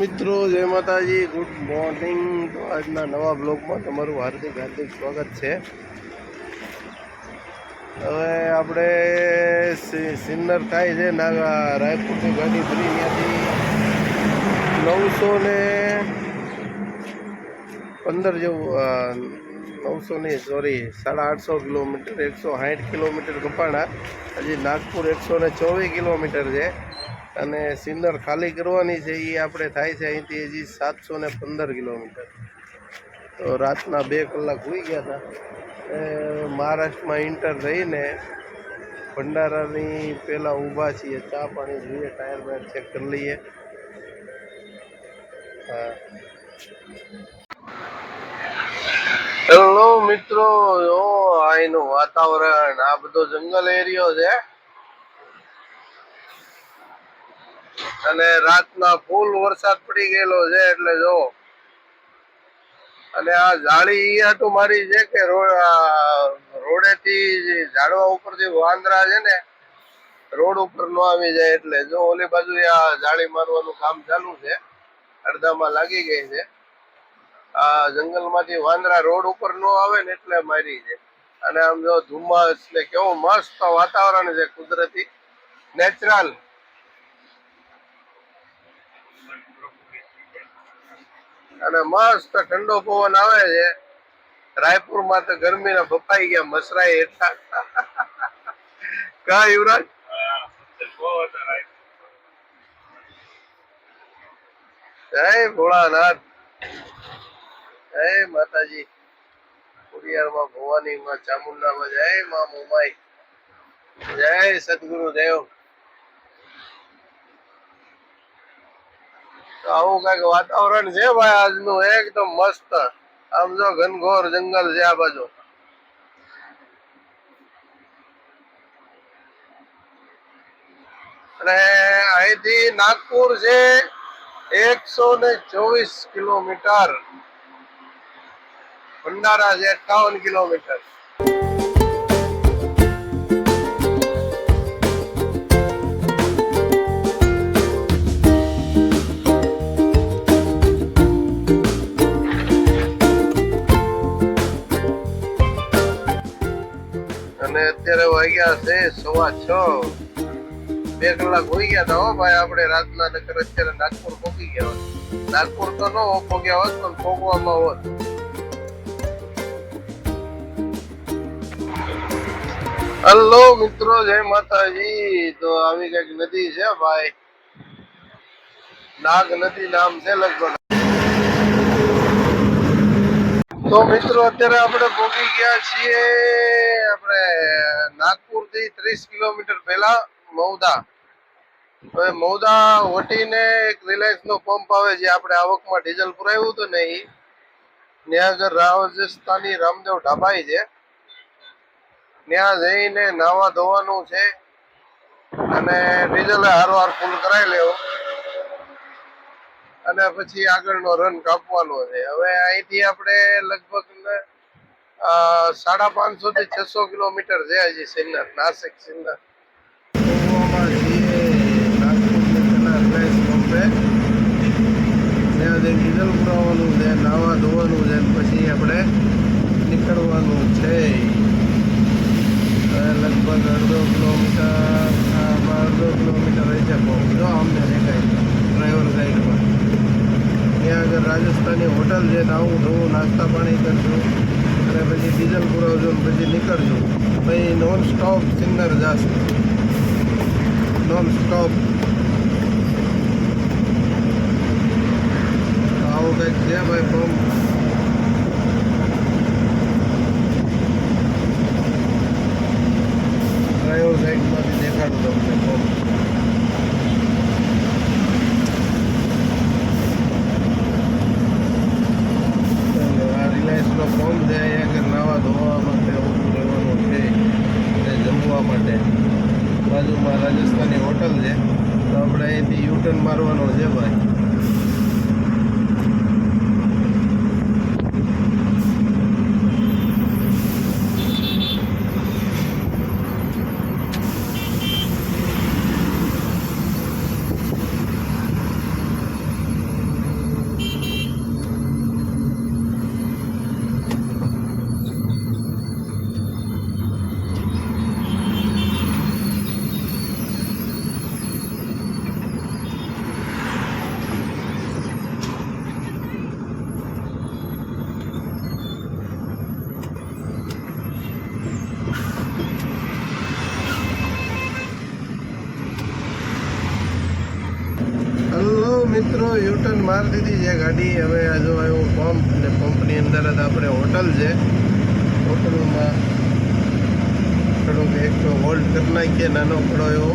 મિત્રો જય માતાજી, ગુડ મોર્નિંગ. તો આજના નવા બ્લોગમાં તમારું હાર્દિક હાર્દિક સ્વાગત છે. હવે આપણે સિન્નર થાય છે રાયપુરની ગાડી ભરી ત્યાંથી 915 જેવું 900 નહીં, સોરી 850 કિલોમીટર, 160 કિલોમીટર કપાણા. હજી નાગપુર 124 કિલોમીટર છે અને સિન્નર ખાલી કરવાની છે. એ આપણે થાય છે અહીંથી હજી 715 કિલોમીટર. તો રાતના 2 કલાક હોઈ ગયા હતા. મહારાષ્ટ્રમાં ઇન્ટર થઈને ભંડારાની પહેલાં ઊભા છીએ, ચા પાણી જોઈએ, ટાયર બાયર ચેક કરી લઈએ. હા, હેલો મિત્રો, અહીંનું વાતાવરણ, આ બધો જંગલ એરિયો છે અને રાતના ફૂલ વરસાદ પડી ગયેલો છે એટલે જો. અને આ જાળી ઈ હાટું મારી છે કે રોડેથી ઝાડવા ઉપરથી વાંદરા છે ને રોડ ઉપર ન આવી જાય એટલે. જો ઓલી બાજુ આ જાળી મારવાનું કામ ચાલુ છે, અડધામાં લાગી ગઈ છે. આ જંગલમાંથી વાંદરા રોડ ઉપર ન આવે ને એટલે મારી છે. અને આમ જો ધુમ્મસ ને કેવું મસ્ત વાતાવરણ છે, કુદરતી, નેચરલ. અને મસ્ત ઠંડો પવન આવે છે. રાયપુરમાં તો ગરમીના બફાઈ ગયા મસરાઈ એટલા. કા યુવરાજ? જય ભોળાનાથ, જય માતાજી. કુરિયારમાં ભવાનીમાં ચામુંડામાં જય મા મોમાઈ, જય સદગુરુ દેવ. આવું કઈક વાતાવરણ છે ભાઈ આજનું, એકદમ મસ્ત. આમ જો ઘનઘોર જંગલ છે આ બાજુ. અને અહીંથી નાગપુર છે 124 કિલોમીટર, ભંડારા છે 58 કિલોમીટર. અને અત્યારે વાગ્યા છે 6:15. 2 કલાક હોઈ ગયા હતા હો ભાઈ આપણે રાતના. નકર અત્યારે નાગપુર પહોંચી ગયા હોત. નાગપુર તો ન પહોંચ્યા હોત પણ પહોંચવામાં હોત. હલો મિત્રો, જય માતાજી. તો આવી કઈક નદી છે ભાઈ, નાગ નદી નામ છે લગભગ. તો મિત્રો અત્યારે આપણે પહોંચી ગયા છીએ આપણે નાગપુર થી 30 કિલોમીટર પહેલા મૌદા. હવે મૌદા વટીને એક રિલાયન્સ નો પંપ આવે છે, આપણે આવકમાં ડીઝલ પુરાવ્યું હતું ને, ત્યાં આગળ રાજસ્થાની રામદેવ ઢાબાઈ છે. ત્યાં જઈને નાવા ધોવાનું છે અને ડીઝલ હારવાર ફૂલ કરાવી લેવું અને પછી આગળનો રન કાપવાનો છે. હવે અહીંથી આપણે લગભગ 550 થી 600 કિલોમીટર છે હજી સિન્નર, નાસિક સિન્નર. ડીઝલ પુરાવાનું છે, નાવા ધોવાનું છે, પછી આપણે નીકળવાનું છે. લગભગ અડધો કિલોમીટર રહી છે. જો અમને દેખાય ડ્રાઈવર સાઈડમાં. ત્યાં આગળ રાજસ્થાની હોટલ છે, નાવું ધોવું, નાસ્તા પાણી કરશું અને પછી ડીઝલ પુરાવશું, પછી નીકળશું. પછી નોન સ્ટોપ સિન્નર જશે, નોન સ્ટોપ. આવું કંઈક છે ભાઈ પંપ. ડ્રાઈવર સાઈડમાંથી દેખાડું તમને પંપ. આ રિલાયન્સનો પંપ છે. અહીંયા આગળ નાવા ધોવા માટે ઊભું રહેવાનું છે અને જમવા માટે. બાજુમાં રાજસ્થાની હોટલ છે, તો આપણે અહીંથી યુટર્ન મારવાનો છે ભાઈ. મિત્રો યુટર્ન મારી દીધી છે ગાડી. હવે આ જો આવ્યો પંપ, અને પંપની અંદર જ આપણે હોટલ છે. હોટલમાં થોડોક એક હોલ્ડ કરી નાખીએ, નાનો પડો એવો.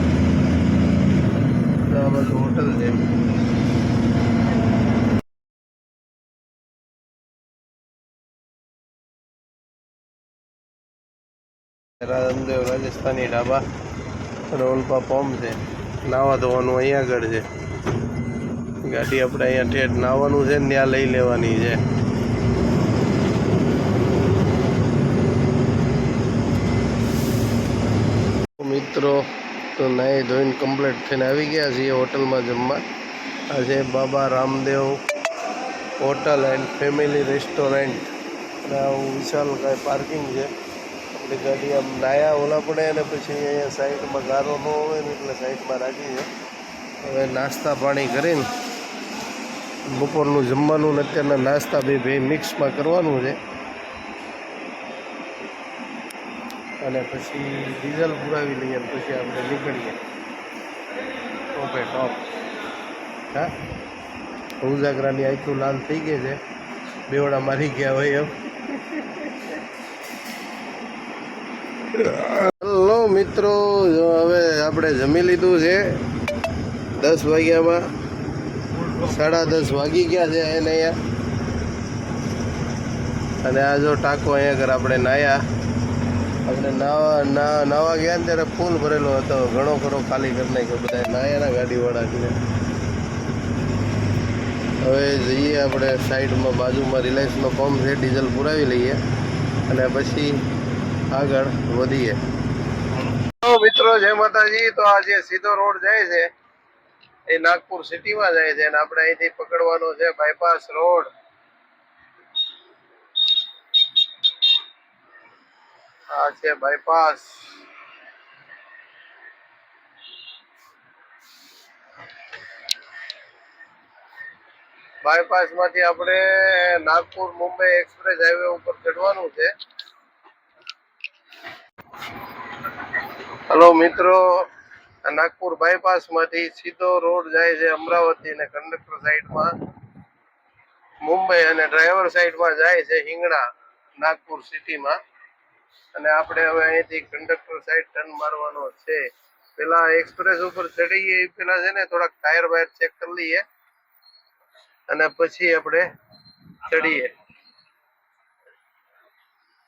તો આ બાજુ હોટલ છે. રામદેવ રાજસ્થાની ઢાબા અને ઓલપા પંપ છે. નાવા ધોવાનું અહીંયા આગળ છે. ગાડી આપણે અહીંયા ઠેઠ નાવાનું છે ને ત્યાં લઈ લેવાની છે. મિત્રો તો નાહી ધોઈને કમ્પ્લીટ થઈને આવી ગયા છીએ હોટલમાં જમવા. આ છે Baba Ramdev hotel and family restaurant. અને આવું વિશાલ કાંઈ પાર્કિંગ છે. આપણી ગાડી આમ નાયા ઓલા પડે અને પછી અહીંયા સાઈડમાં ગારો ન હોય ને એટલે સાઈડમાં રાખી છે. હવે નાસ્તા પાણી કરીને બપોરનું જમવાનું ને અત્યારના નાસ્તા બે મિક્સમાં કરવાનું છે. અને પછી ડીઝલ પુરાવી લઈએ અને પછી આપણે નીકળીએ ટોપે ટોપ. હા, ઉજાગરાની આખું લાલ થઈ ગઈ છે, બેવડા મારી ગયા હોય એમ. હલો મિત્રો, જો હવે આપણે જમી લીધું છે 10 વાગ્યામાં. 10:30 વાગી ગયા છે એને અહીંયા. અને આ જો ટાંકો અહીંયા આગળ આપણે નાહ્યા. આપણે નાવા ગયા ને ત્યારે ફૂલ ભરેલો હતો, ઘણો ખરો ખાલી કરી નાખ્યો બધા નાહ્યાના ગાડીવાળા. હવે જઈએ આપણે સાઈડમાં બાજુમાં રિલાયન્સનો પંપ છે, ડીઝલ પુરાવી લઈએ અને પછી આગળ વધીએ. મિત્રો જય માતાજી. તો આ જે સીધો રોડ જાય છે એ નાગપુર સિટીમાં જાય છે અને આપણે અહીંથી પકડવાનો છે બાયપાસ રોડ. આ છે બાયપાસ. બાયપાસ માંથી આપણે નાગપુર મુંબઈ એક્સપ્રેસ હાઈવે ઉપર ચડવાનું છે. હલો મિત્રો, નાગપુર બાયપાસ માંથી સીધો રોડ જાય છે અમરાવતી અને કંડક્ટર સાઈડમાં મુંબઈ અને ડ્રાઈવર સાઈડમાં જાય છે હિંગણા નાગપુર સિટીમાં. અને આપણે હવે અહીંથી કંડક્ટર સાઈડ ટર્ન મારવાનો છે. પેલા એક્સપ્રેસ ઉપર ચડીએ પેલા છે ને થોડાક ટાયર વાયર ચેક કરી લઈએ અને પછી આપણે ચડીએ.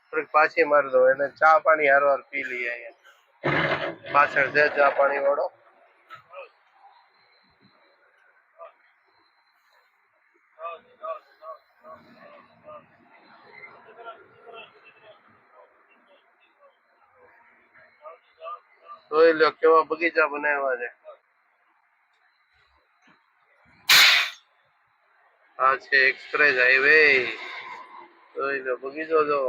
થોડીક પાછી મારી દો એને ચા પાણી હારવાર પી લઈએ. અહીંયા પાછળ છે ચા પાણી વાળો. જોઈ લો કેવા બગીચા બનાવ્યા છે. આ છે એક્સપ્રેસ હાઈવે. જોઈ લો બગીચો જો.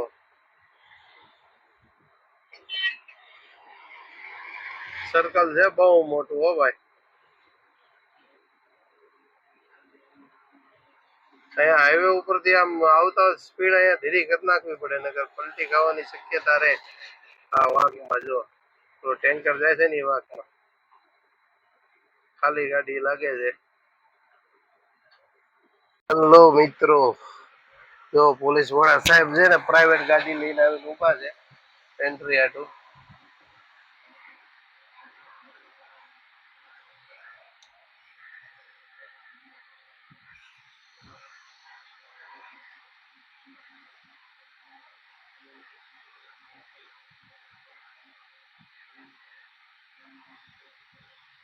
સર્કલ છે બહુ મોટું હો ભાઈ. અહીંયા હાઈવે ઉપરથી આમ આવતા સ્પીડ અહીંયા ધીરી કરી નાખવી પડે, નકર પલટી ખાવાની શક્યતા રહે. આ વાંકમાં જો તો ટેન્કર જાય છે ને એ વાંકમાં ખાલી ગાડી લાગે છે. હેલો મિત્રો, જો પોલીસ વાળા સાહેબ છે ને પ્રાઇવેટ ગાડી લઈને આવીને ઉભા છે એન્ટ્રી હાટું.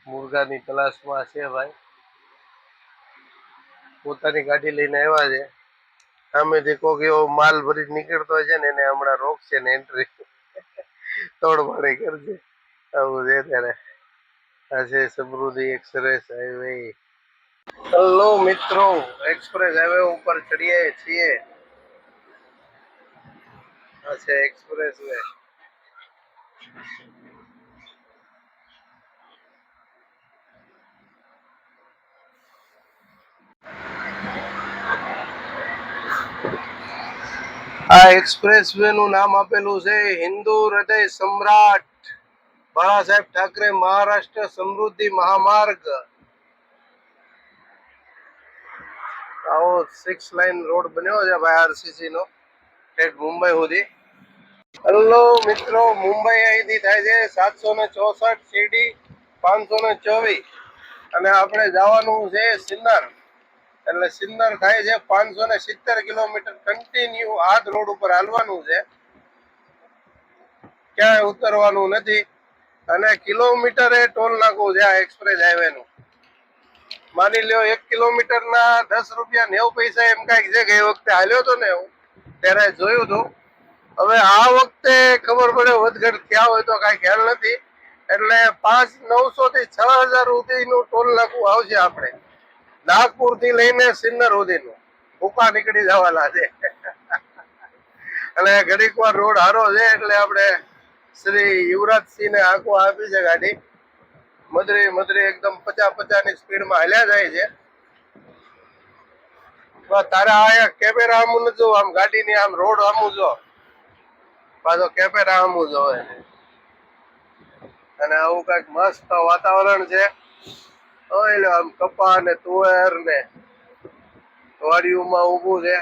મુર્ગાની તલાશમાં છે ભાઈ. પોતાની ગાડી લઈને આવ્યા છે. સામેથી કોક એવો માલ ભરી નીકળતો હોય છે ને એને હમણાં રોકશે ને એન્ટ્રી તોડફાડી કરશે. આવું છે ત્યારે. આ છે સમૃદ્ધિ એક્સપ્રેસ હાઈવે. હેલો મિત્રો, એક્સપ્રેસ હાઈવે ઉપર ચડીએ છીએ. આ છે એક્સપ્રેસ વે. આ એક્સપ્રેસ વે નું નામ આપેલું છે હિન્દુ હૃદય સમ્રાટ બાળા સાહેબ ઠાકરે મહારાષ્ટ્ર સમૃદ્ધિ મહામાર્ગ. આવો 6 લાઇન રોડ બન્યો છે ભાઈ આરસીસી નો ઠેઠ મુંબઈ સુધી. હેલો મિત્રો, મુંબઈ અહીંથી થાય છે 764 સીડી 524 અને આપણે જવાનું છે સિન્નર. એટલે સિન્નર થાય છે 570 કિલોમીટર. કન્ટિન્યુ આ જ રોડ ઉપર હાલવાનું છે, ક્યાંય ઉતરવાનું નથી. અને કિલોમીટરે ટોલ નાકું છે આ એક્સપ્રેસ હાઈવે નું. માની લ્યો 1 કિલોમીટર ના 10 રૂપિયા 90 પૈસા એમ કઈક છે. ગઈ વખતે હાલ્યો હતો ને હું ત્યારે જોયું હતું. હવે આ વખતે ખબર પડે વધઘટ થયા હોય તો કઈ ખ્યાલ નથી. એટલે 5,900 થી 6,000 સુધીનું ટોલ નાકું આવશે આપણે નાગપુર થી લઈને સિન્નર સુધીનું. ભૂકા નીકળી જવાના છે. અને ઘડીક વાર રોડ હારો છે એટલે આપણે શ્રી યુવરાજસિંહ ને આંખો આપી છે ગાડી. મધરી એકદમ 50 ની સ્પીડમાં હાલ્યા જાય છે. તારે આ કેમેરા આમું ન જો, આમ ગાડીની આમ રોડ આમું જો, પાછો કેમેરા આમું જોવે. અને આવું કઈક મસ્ત વાતાવરણ છે. આમ કપા ને તુવેર ને વાડીઓમાં ઉભું છે.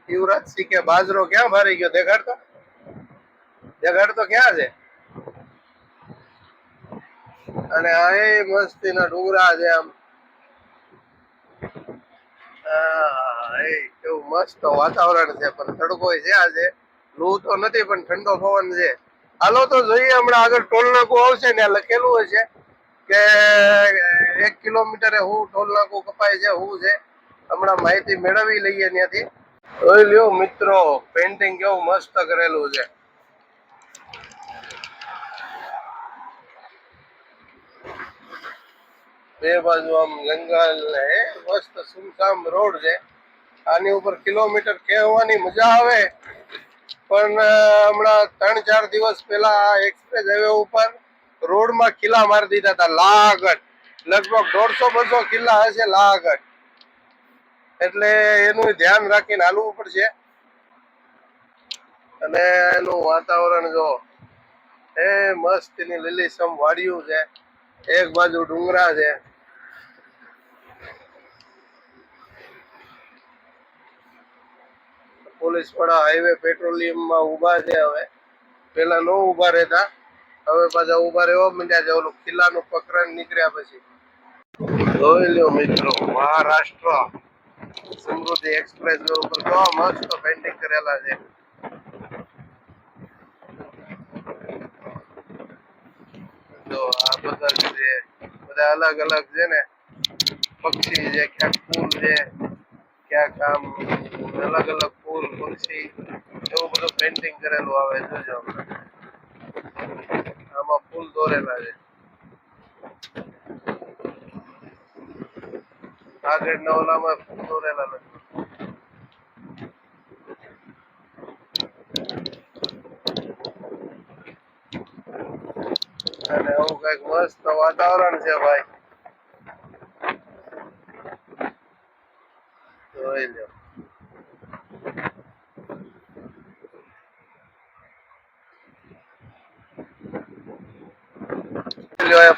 યુવરાજસિંહ કે બાજરો ક્યાં ભરી ગયો દેખાડતો ક્યાં છે? અને આ મસ્તી ના ડુંગરા છે. આમ કેવું મસ્ત વાતાવરણ છે. પણ તડકો છે આજે, લૂ તો નથી પણ ઠંડો પવન છે. હાલો તો જોઈએ, હમણાં આગળ ટોલ નાકું આવશે ને લખેલું હોય છે કે 1 કિલોમીટરે હું ટોલ નાકું કપાય છે, હું છે. હમણાં માહિતી મેળવી લઈએ ત્યાંથી. જોઈ લ્યો મિત્રો, પેન્ટિંગ કેવું મસ્ત કરેલું છે. બે બાજુ આમ જંગલ ને મસ્ત સુમસામ રોડ છે. આની ઉપર કિલોમીટર કહેવાની મજા આવે, પણ હમણાં 3-4 દિવસ પહેલા એક્સપ્રેસ હાઈવે ઉપર રોડમાં કિલ્લા મારી દીધા હતા લાગટ. લગભગ 150-200 કિલ્લા હશે લાગટ. એટલે એનું ધ્યાન રાખીને હાલવું પડશે. અને એનું વાતાવરણ જો મસ્ત ની લીલીછમ વાડીઓ છે, એક બાજુ ડુંગરા છે. પોલીસ વાળા હાઈવે પેટ્રોલિયમ માં ઉભા છે. હવે પેલા નો ઉભા રહેતા, હવે પાછા ઉભા રહેવા માંડ્યા છે ઓલું કિલ્લાનું પ્રકરણ નીકળ્યા પછી. જોઈ લ્યો મિત્રો, મહારાષ્ટ્ર સમૃદ્ધિ એક્સપ્રેસ ઉપર કેવા મસ્ત પેન્ટિંગ કરેલા છે. જો આ બધા છે, બધા અલગ અલગ છે ને પક્ષી છે. ક્યાંક ફૂલ છે, ક્યાંક આમ અલગ અલગ ફૂલ પક્ષી, એવું બધું પેન્ટિંગ કરેલું આવે. જોજો આમાં ફૂલ દોરેલા છે. આગળ ના ઓલામાં ફૂલ દોરેલા નથી. અને એવું કઈક મસ્ત વાતાવરણ છે ભાઈ, જોઈ લો.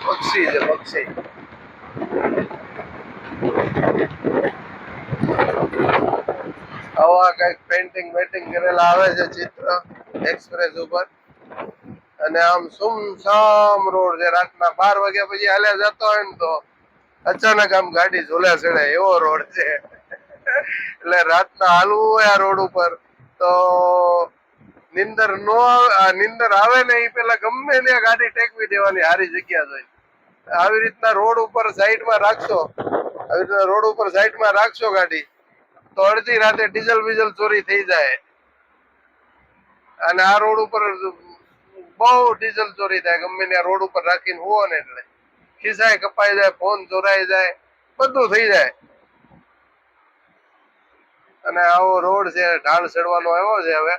પક્ષી છે પક્ષી. આવા કઈક પેન્ટિંગ કરેલા આવે છે ચિત્ર એક્સપ્રેસ ઉપર. અને આમ સુમસામ રોડ છે. રાતના 12 વાગ્યા પછી હાલ્યા જતો હોય ને તો અચાનક આમ ગાડી ઝોલ્યા ચડે એવો રોડ છે. એટલે રાતના હાલવું હોય આ રોડ ઉપર તો નિંદર નો નિંદર આવે ને એ પેલા ગમે ત્યાં ગાડી ટેકવી દેવાની, સારી જગ્યા જોઈ. આવી રીતના રોડ ઉપર સાઈડમાં રાખશો, ગાડી તો અડધી રાતે ડીઝલ બીઝલ ચોરી થઈ જાય. અને આ રોડ ઉપર બહુ ડીઝલ ચોરી થાય. ગમે ત્યાં રોડ ઉપર રાખીને હોવો ને એટલે ખિસ્સાય કપાઈ જાય, ફોન ચોરાઈ જાય, બધું થઈ જાય. અને આવો રોડ છે, ઢાળ ચડવાનો આવ્યો છે. હવે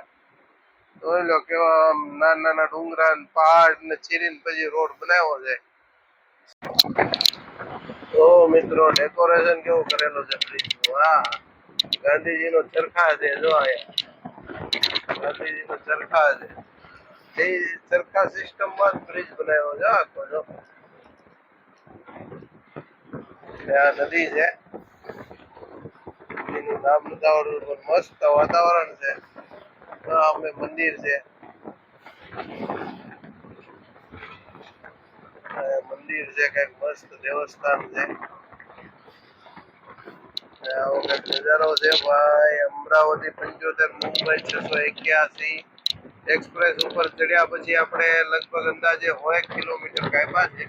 જોઈ લો કેવા નાના નાના ડુંગરા પહાડ ને ચીરીને પછી રોડ બનાવ્યો છે. તો મિત્રો, ડેકોરેશન કેવું કરેલું છે બ્રિજ નું. હા, ગાંધીજી નો ચરખા છે. જો અહીંયા ગાંધીજી નો ચરખા છે. એ ચરખા સિસ્ટમ માં બ્રિજ બનાવ્યો છે આખો. જો ત્યાં નદી છે, નદીનું નામ નથી આવડતું પણ મસ્ત વાતાવરણ છે. આપણે મંદિર છે, મંદિર છે, કઈક મસ્ત દેવસ્થાન છે. આવો કઈક નજારો છે ભાઈ. અમરાવતી 75, મુંબઈ 681. એક્સપ્રેસ ઉપર ચડ્યા પછી આપણે લગભગ અંદાજે 1 કિલોમીટર કાપ્યા છે.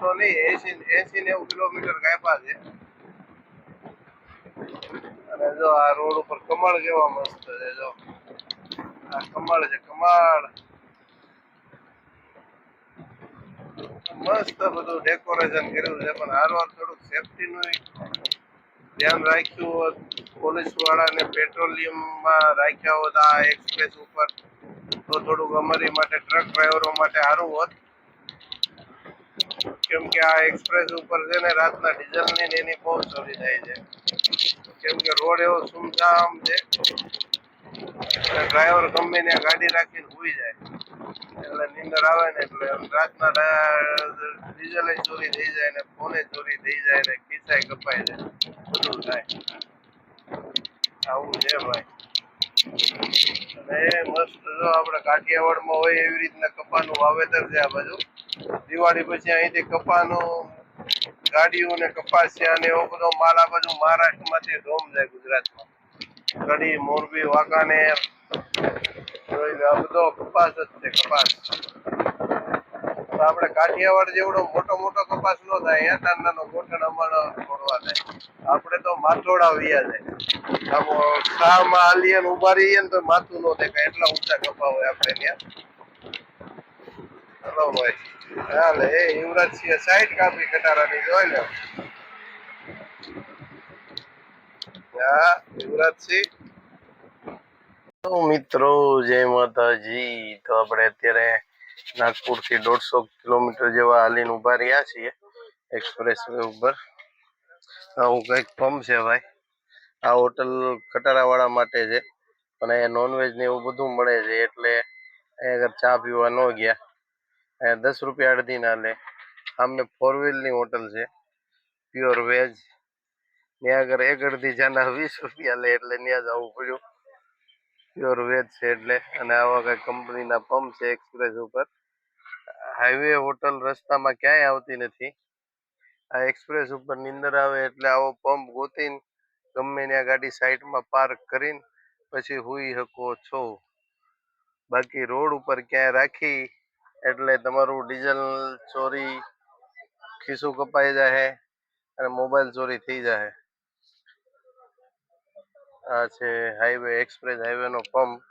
તો નહીં, 80-90 કિલોમીટર કાપ્યા છે. અને જો આ રોડ ઉપર કમળ કેવા મસ્ત છે. જો આ કમળ છે, કમળ મસ્ત બધું ડેકોરેશન કર્યું છે. પણ હારવાર થોડુંક સેફટી નું ધ્યાન રાખ્યું હોત, પોલીસ વાળાને પેટ્રોલિયમમાં રાખ્યા હોત આ એક્સપ્રેસ ઉપર, તો થોડુંક અમારી માટે, ટ્રક ડ્રાઈવરો માટે સારું હોત. કેમ કે આ એક્સપ્રેસ ઉપર છે ને રાતના ડીઝલની ને એની બહુ ચોરી થાય છે. કેમ કે રોડ એવો સુમસામ છે, ડ્રાઈવર ગમે ત્યાં ગાડી રાખીને સુઈ જાય. એટલે નીંદર આવે ને એટલે રાતના ડીઝલ ચોરી થઈ જાય ને, ફોને ચોરી થઈ જાય ને, ખિસ્સાય કપાઈ જાય, બધું થાય. આવું છે ભાઈ. અને મસ્ત જો આપણે કાઠિયાવાડમાં હોય એવી રીતના કપાનું વાવેતર છે આ બાજુ. દિવાળી પછી અહીંથી કપાનું, ગાડીઓ ને કપાસિયા ને એવો બધો માલ આ બાજુ મહારાષ્ટ્રમાંથી રોમ જાય ગુજરાતમાં. કડી, મોરબી, વાંકાનેર, આ બધો કપાસ જ છે, કપાસ. તો આપણે કાઠિયાવાડ જેવડો મોટો મોટો કપાસ નો થાય, અહીંયા નાનો ગોઠણ અમારો છોડવા થાય. આપણે તો માથોડા વ્યા જાય. આમ શાહમાં હાલીએ ને ઉભા રહીએ ને તો માથું નો દેખાય, એટલા ઊંચા કપા હોય આપણે ત્યાં. હલો ભાઈ, હાલે એ યુવરાજ સિંહ સાઈડ કાપી કટારાની જોઈ લે. હા, યુવરાજસિંહ. તો મિત્રો, જય માતાજી. તો આપણે અત્યારે નાગપુર થી 150 કિલોમીટર જેવા હાલીને ઉભા રહ્યા છીએ એક્સપ્રેસ વે ઉપર. આવું કઈક પંપ છે ભાઈ. આ હોટલ ખટારા વાળા માટે છે, અને નોનવેજ ને એવું બધું મળે છે. એટલે અગર ચા પીવા ન ગયા, 10 રૂપિયા અડધી ના લે. આમને 4 વ્હીલ ની હોટલ છે, પ્યોર વેજ. ત્યાં આગળ એક અડધી ચાના 20 રૂપિયા લે, એટલે ત્યાં જવું પડ્યું. પ્યોર વેજ છે એટલે. અને આવા કઈ કંપનીના પંપ છે એક્સપ્રેસ ઉપર. હાઈવે હોટલ રસ્તામાં ક્યાંય આવતી નથી. આ એક્સપ્રેસ ઉપર નીંદર આવે એટલે આવો પંપ ગોતીને ગમે ત્યાં ગાડી સાઈડમાં પાર્ક કરીને પછી હુઈ શકો છો. બાકી રોડ ઉપર ક્યાંય રાખી એટલે તમારું ડીઝલ ચોરી, ખિસ્સું કપાઈ જાય અને મોબાઈલ ચોરી થઈ જાય. આ છે હાઈવે, એક્સપ્રેસ હાઈવે નો પંપ.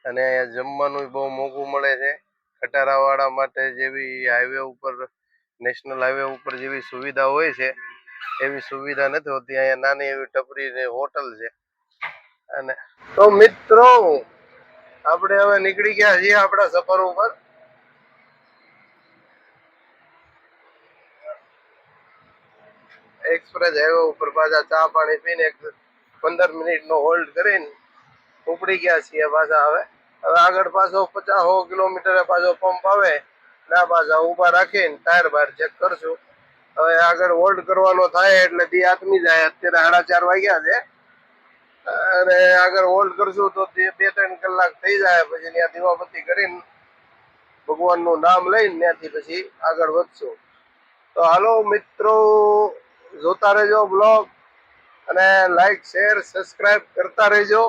અને અહીંયા જમવાનું બહુ મોંઘું મળે છે. ખટારા વાળા માટે જેવી હાઈવે ઉપર, નેશનલ હાઈવે ઉપર જેવી સુવિધા હોય છે એવી સુવિધા નથી હોતી. અહીંયા નાની એવી ટપરી ને હોટલ છે. અને તો મિત્રો, આપણે હવે નીકળી ગયા છીએ આપણા સફર ઉપર. એક્સપ્રેસ હાઈવે ઉપર પાછા ચા પાણી પીને 15 મિનિટનો હોલ્ડ કરીને ઉપડી ગયા છીએ પાછા. હવે આગળ પાછો 50-100 કિલોમીટર પાછો પંપ આવે, ના પાછા ઉભા રાખીને ટાયર બાર ચેક કરશું. હવે આગળ હોલ્ડ કરવાનો થાય એટલે દી આથમી જાય. અત્યારે 4:30 વાગ્યા છે, અને આગળ હોલ્ડ કરશું તો 2-3 કલાક થઈ જાય. પછી ત્યાં દીવાબત્તી કરીને ભગવાનનું નામ લઈને ત્યાંથી પછી આગળ વધશું. તો હાલો મિત્રો, જોતા રહેજો બ્લોગ, અને લાઈક, શેર, સબસ્ક્રાઈબ કરતા રહેજો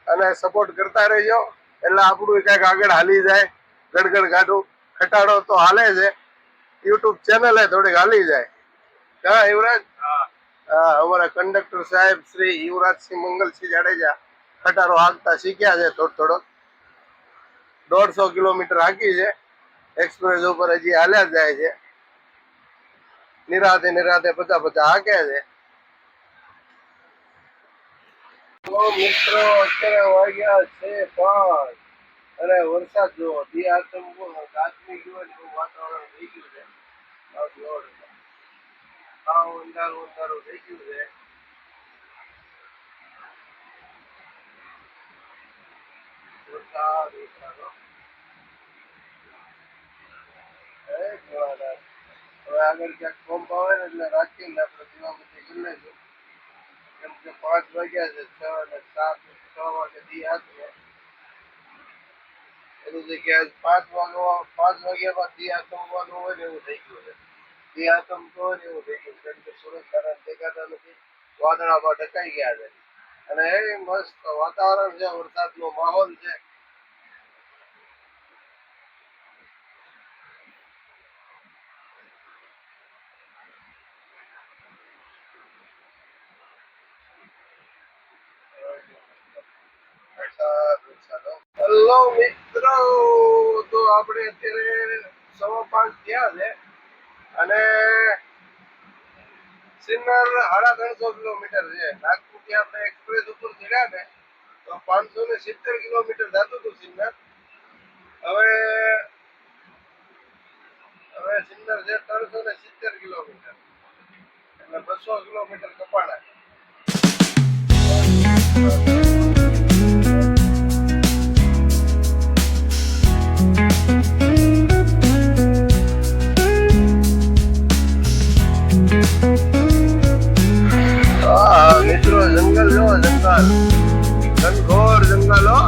અને સપોર્ટ કરતા રહેજો. એટલે આપણું કંઈક આગળ હાલી જાય. ગડગડ ગાડું ખટાડો તો હાલે છે, યુટ્યુબ ચેનલ થોડીક હાલી જાય. હા યુવરાજ. હા, અમારા કંડક્ટર સાહેબ શ્રી યુવરાજસિંહ મંગલસિંહ જાડેજા ખટારો હાંકતા શીખ્યા છે થોડો થોડો. 150 કિલોમીટર હાંકી છે એક્સપ્રેસ ઉપર, હજી હાલ્યા જાય છે. નિરાતે નિરાતે 50-50 હાંકે છે. તો મિત્રો, અત્યારે વાગ્યા છે 5, અને વરસાદ જુઓ, દી આથમી ગયો એવું વાતાવરણ થઈ ગયું છે. અંધારું અંધારું થઈ ગયું છે. વરસાદ વરસાદ હવે આગળ ક્યાંક પંપ આવે ને એટલે રાખીને આપણે દીવાબત્તી કરી લઈશું. કેમ કે 5 વાગ્યા છે, 6 અને 7 6 વાગે દી હાથમાં એની જગ્યાએ 5 વાગ્યામાં દી હાથમવાનું હોય ને એવું થઈ ગયું છે. દી હાથમતો હોય ને એવું થઈ ગયું કેમ કે સુરત તારા દેખાતા નથી, વાદળામાં ઢકાઈ ગયા છે અને એ મસ્ત વાતાવરણ છે, વરસાદનો માહોલ છે. હેલો મિત્રો, તો આપણે અત્યારે 5:15 થયા છે અને સિન્નર 350 કિલોમીટર છે. નાગપુરથી આપણે એક્સપ્રેસ ઉપર ચડ્યા ને તો 570 કિલોમીટર જતું હતું સિન્નર. હવે હવે સિન્નર છે 370 કિલોમીટર, એટલે 200 કિલોમીટર કપાણા. મિત્રો જંગલ જો, જંગલ ઘનઘોર જંગલ હો.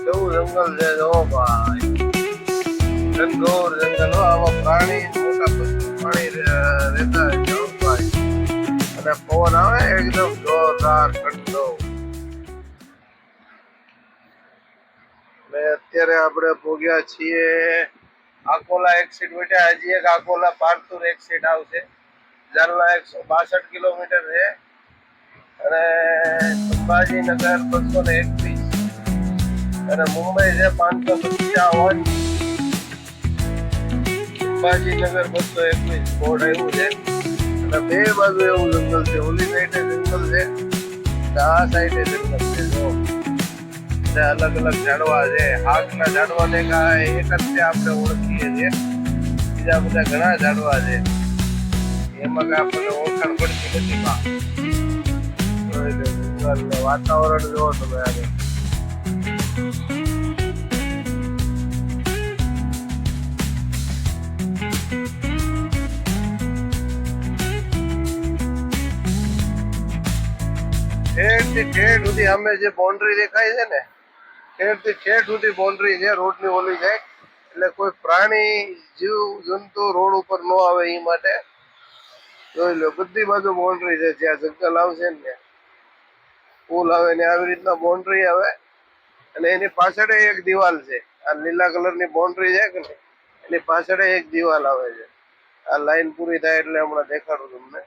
કેવું જંગલ છે જો ભાઈ, ઘનઘોર જંગલ હો. આવા પ્રાણી, મોટા પશુ પ્રાણી રહેતા હોય ભાઈ. અને પવન આવે એકદમ જોરદાર ઠંડો. અત્યારે આપણે પહોંચ્યા છીએ આકોલા એક્સિટ બેઠા. હજી એક આકોલા પારતુર એક્સિટ આવશે. જાલના 162 કિલોમીટર છે અને સંભાજીનગર 221 અને મુંબઈ છે 555. સંભાજીનગર 221 બોર્ડ આવ્યું છે અને બે બાજુ એવું જંગલ છે. ઓલી સાઈડે જંગલ છે, આ સાઈડે જંગલ છે. જો અલગ અલગ ઝાડવા છે. આગના ઝાડવા ને એક જ છે આપણે ઓળખીએ છીએ, બીજા બધા ઘણા ઝાડવા છે, એમાં કઈ આપણને ઓળખાણ પડતી નથી. વાતાવરણ જોવો તમે આગળ. ઠેઠ સુધી અમે જે બાઉન્ડ્રી દેખાય છે ને, ઠેઠ સુધી બાઉન્ડ્રી છે રોડની ઓલી જાય. એટલે કોઈ પ્રાણી જીવ જંતુ રોડ ઉપર ન આવે એ માટે જોઈ લો. બધી બાજુ બાઉન્ડ્રી છે. જ્યાં જંગલ આવશે ને, પુલ આવે ને આવી રીતના બાઉન્ડ્રી આવે અને એની પાછળ એક દિવાલ છે. આ લીલા કલરની બાઉન્ડ્રી છે કે નહીં, એની પાછળ એક દિવાલ આવે છે. આ લાઈન પૂરી થાય એટલે હમણાં દેખાડું તમને.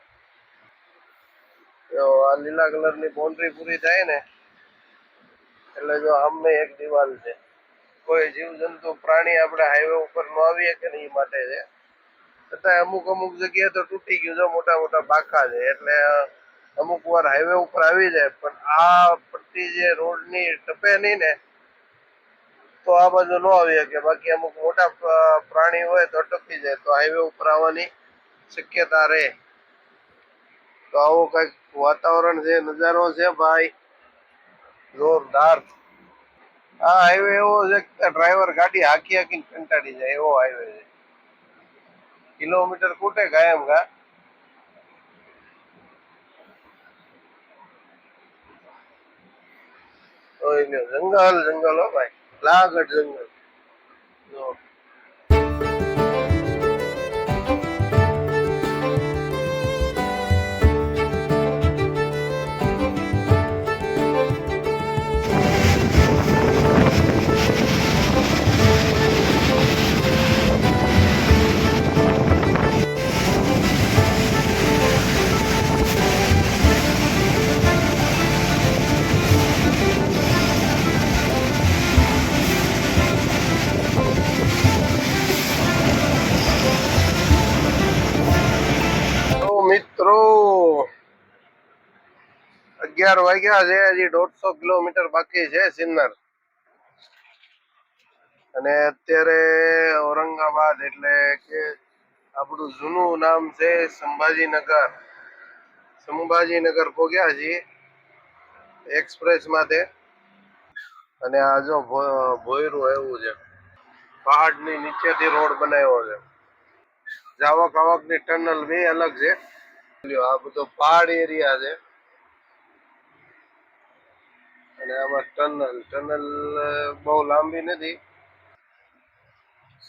આ લીલા કલરની બાઉન્ડ્રી પૂરી થાય ને એટલે જો આમને એક દિવાલ છે. કોઈ જીવ જંતુ પ્રાણી આપણે હાઈવે ઉપર ન આવીએ કે નહીં એ માટે છે. છતાં અમુક જગ્યાએ તો તૂટી ગયું છે, મોટા મોટા બાકા છે, એટલે અમુક વાર હાઈવે ઉપર આવી જાય. પણ આ પટ્ટી જે રોડની ટપે નહીં ને તો આ બાજુ ન આવી શકે. બાકી અમુક મોટા પ્રાણી હોય તો ટપી જાય, તો હાઈવે ઉપર આવવાની શક્યતા રહે. તો આવો કઈક વાતાવરણ છે, નજારો છે ભાઈ, જોરદાર. આ હાઈવે એવો છે કે ડ્રાઈવર ગાડી હાકી હાકીને કંટાળી જાય એવો હાઈવે છે. કિલોમીટર કૂટે કાયમ કા. જંગલ જંગલ હો ભાઈ, લાગઢ જંગલ. જો મિત્રો 11 વાગ્યા છે. હજી 150 કિલોમીટર બાકી છે સિન્નર. અને અત્યારે ઔરંગાબાદ એટલે કે આપણું જૂનું નામ છે સંભાજીનગર. સંભાજીનગર પહોંચ્યા છીએ એક્સપ્રેસ માટે. અને આ જો ભોયરું એવું છે, પહાડની નીચેથી રોડ બનાવ્યો છે. જાવક આવકની ટનલ બે અલગ છે. આ બધો પહાડ એરિયા છે અને આમાં ટનલ બહુ લાંબી નથી.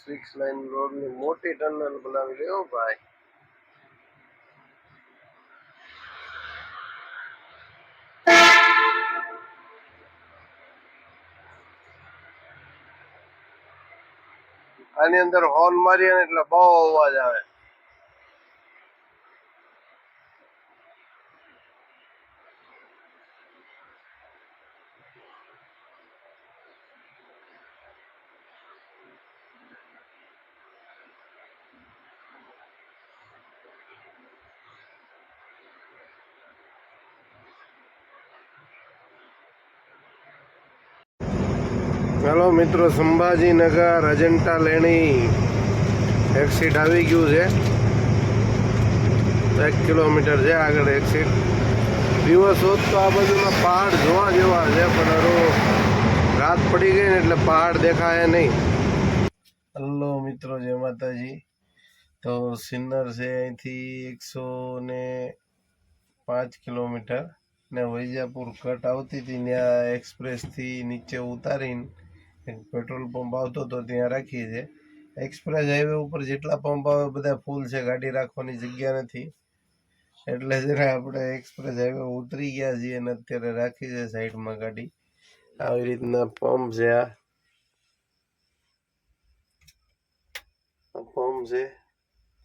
6 લાઈન રોડની મોટી ટનલ બનાવી લ્યો ભાઈ. આની અંદર હોર્ન મારીએ ને એટલે બહુ અવાજ આવે. ચાલો મિત્રો, સંભાજીનગર અજંટા લેણી એક્સિટ આવી ગયું છે. 1 કિલોમીટર છે આગળ એક્સિટ. દિવસ હોત તો આ બાજુના પહાડ જોવા જેવા છે, પણ રાત પડી ગઈ ને એટલે પહાડ દેખાય નહીં. હલો મિત્રો, જય માતાજી. તો સિન્નર છે અહીંથી 105 કિલોમીટર ને વૈજાપુર કટ આવતી હતી ત્યાં એક્સપ્રેસથી નીચે ઉતારીને એક પેટ્રોલ પંપ આવતો હતો ત્યાં રાખી છે. એક્સપ્રેસ હાઈવે ઉપર જેટલા પંપ આવે બધા ફૂલ છે, ગાડી રાખવાની જગ્યા નથી. એટલે જરા આપણે એક્સપ્રેસ હાઈવે ઉતરી ગયા છીએ અને અત્યારે રાખી છે સાઈડમાં ગાડી. આવી રીતના પંપ છે. આ પંપ છે,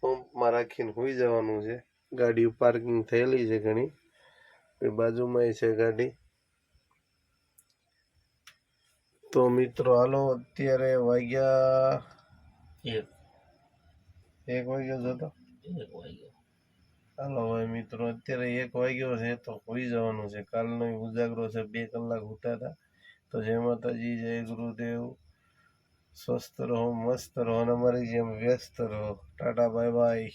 પંપમાં રાખીને હોઈ જવાનું છે. ગાડી પાર્કિંગ થયેલી છે ઘણી, બાજુમાં છે ગાડી. તો મિત્રો હાલો, અત્યારે વાગ્યા 1 વાગ્યો જતો. હાલો હવે મિત્રો, અત્યારે 1 વાગ્યો છે તો હોઈ જવાનું છે. કાલનો ઉજાગરો છે, 2 કલાક ઉઠ્યા હતા. તો જય માતાજી, જય ગુરુદેવ. સ્વસ્થ રહો, મસ્ત રહો અને અમારી જેમ વ્યસ્ત રહો. Tata, bye bye.